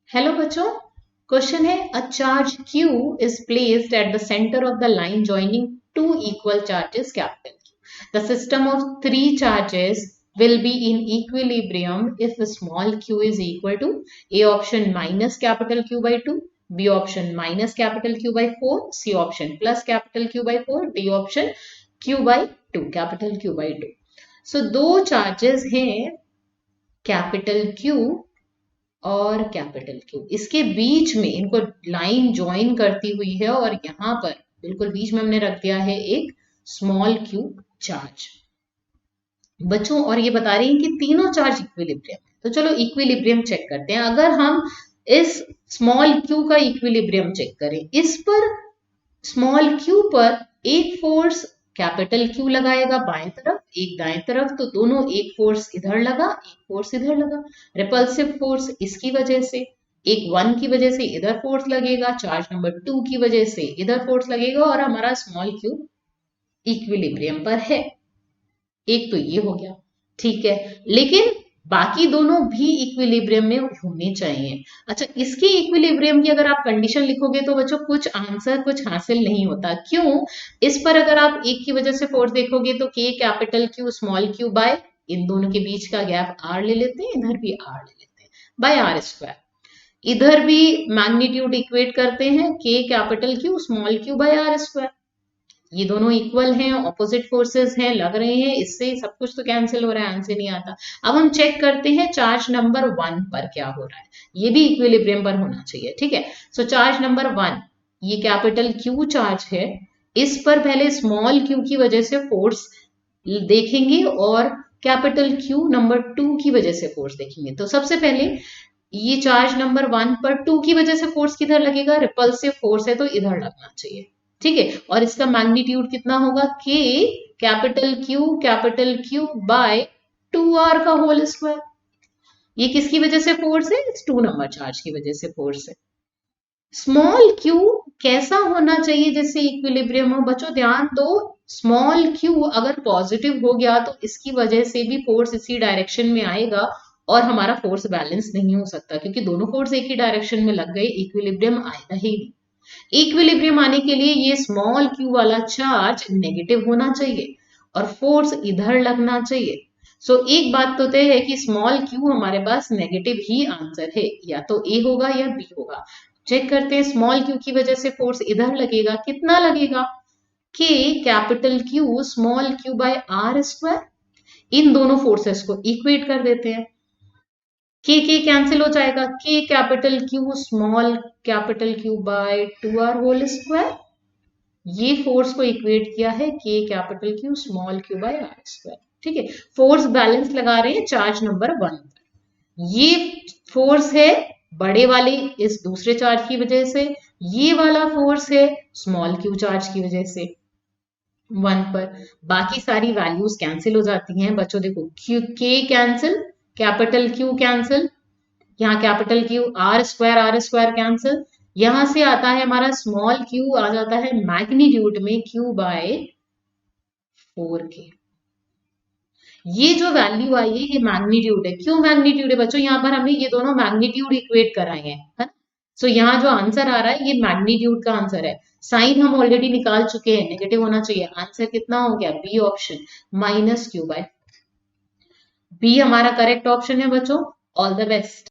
Hello बच्चों, question है a charge Q is placed at the center of the line joining two equal charges capital Q. The system of three charges will be in equilibrium if small q is equal to A option minus capital Q by 2, B option minus capital Q by 4, C option plus capital Q by 4, D option Q by 2 capital Q by 2. So दो charges हैं capital Q और capital Q, इसके बीच में इनको line join करती हुई है और यहां पर बिल्कुल बीच में हमने रख दिया है एक स्मॉल क्यू चार्ज बच्चों। और ये बता रही है कि तीनों चार्ज इक्विलिब्रियम है। तो चलो इक्विलिब्रियम चेक करते हैं। अगर हम इस स्मॉल क्यू का इक्विलिब्रियम चेक करें, इस पर स्मॉल क्यू पर एक फोर्स कैपिटल क्यू लगाएगा बाएं तरफ, एक दाएं तरफ, तो दोनों एक फोर्स इधर लगा, एक फोर्स इधर लगा। रिपल्सिव फोर्स इसकी वजह से, एक 1 की वजह से इधर फोर्स लगेगा, चार्ज नंबर 2 की वजह से इधर फोर्स लगेगा और हमारा स्मॉल क्यू इक्विलिब्रियम पर है। एक तो ये हो गया, ठीक है, लेकिन बाकी दोनों भी इक्विलिब्रियम में होने चाहिए। अच्छा, इसके इक्विलिब्रियम की अगर आप कंडीशन लिखोगे तो बच्चों कुछ आंसर कुछ हासिल नहीं होता। क्यों? इस पर अगर आप एक की वजह से फोर्स देखोगे तो k capital Q small q by, इन दोनों के बीच का गैप आर ले लेते हैं, इधर भी आर ले लेते हैं, बाय आर स्क्वायर। इधर भी मैग्नीट्यूड इक्वेट करते हैं, के capital Q small q by r square. ये दोनों इक्वल हैं, ऑपोजिट फोर्सेस हैं, लग रहे हैं, इससे सब कुछ तो कैंसिल हो रहा है, आंसर नहीं आता। अब हम चेक करते हैं चार्ज नंबर 1 पर क्या हो रहा है। ये भी इक्विलिब्रियम पर होना चाहिए, ठीक है। सो चार्ज नंबर 1, ये कैपिटल क्यू चार्ज है, इस पर पहले स्मॉल क्यू की वजह से फोर्स देखेंगे और कैपिटल क्यू नंबर 2 की वजह से फोर्स देखेंगे। तो सबसे पहले ये चार्ज नंबर 1 पर 2 की वजह से फोर्स किधर लगेगा? रिपल्सिव फोर्स है तो इधर लगना चाहिए, ठीक है। और इसका मैग्नीट्यूड कितना होगा? के कैपिटल क्यू बाय 2r का होल स्क्वायर। ये किसकी वजह से फोर्स है? इस 2 नंबर चार्ज की वजह से फोर्स है। स्मॉल क्यू कैसा होना चाहिए जिससे इक्विलिब्रियम हो? बच्चों ध्यान दो, स्मॉल क्यू अगर पॉजिटिव हो गया तो इसकी वजह से भी फोर्स इसी डायरेक्शन में आएगा और हमारा फोर्स बैलेंस नहीं हो सकता, क्योंकि दोनों फोर्स एक ही डायरेक्शन में लग गए, इक्विलिब्रियम आएगा ही नहीं। इक्विलिब्रियम आने के लिए ये स्मॉल क्यू वाला चार्ज नेगेटिव होना चाहिए और फोर्स इधर लगना चाहिए। सो एक बात तो तय है कि स्मॉल क्यू हमारे पास नेगेटिव ही आंसर है, या तो ए होगा या बी होगा। चेक करते हैं, स्मॉल क्यू की वजह से फोर्स इधर लगेगा, कितना लगेगा? K capital Q small q by r square. इन दोनों फोर्सेस को इक्वेट कर देते हैं, के कैंसिल हो जाएगा, के capital Q small capital Q by 2r whole square. ये फोर्स को इक्वेट किया है के capital Q small q by r square, ठीक है। फोर्स बैलेंस लगा रहे हैं चार्ज नंबर 1 पर। ये फोर्स है बड़े वाले इस दूसरे चार्ज की वजह से, ये वाला फोर्स है स्मॉल क्यू चार्ज की वजह से 1 पर। बाकी सारी वैल्यूज कैंसिल हो जाती हैं बच्चों। देखो क्यू के कैंसिल, कैपिटल क्यू कैंसिल, यहाँ capital Q R square cancel, यहां से आता है हमारा स्मॉल क्यू आ जाता है मैग्नीट्यूड में क्यू बाय 4k। ये जो वैल्यू आई है ये मैग्नीट्यूड है। क्यों मैग्नीट्यूड है बच्चों? यहाँ पर हमने ये दोनों मैग्नीट्यूड इक्वेट कराए हैं, है ना। सो यहाँ जो आंसर आ रहा है ये मैग्नीट्यूड का आंसर है। साइन हम ऑलरेडी निकाल चुके हैं, नेगेटिव होना चाहिए। आंसर कितना हो गया? B option -q/। बी हमारा करेक्ट ऑप्शन है बच्चों। All the best.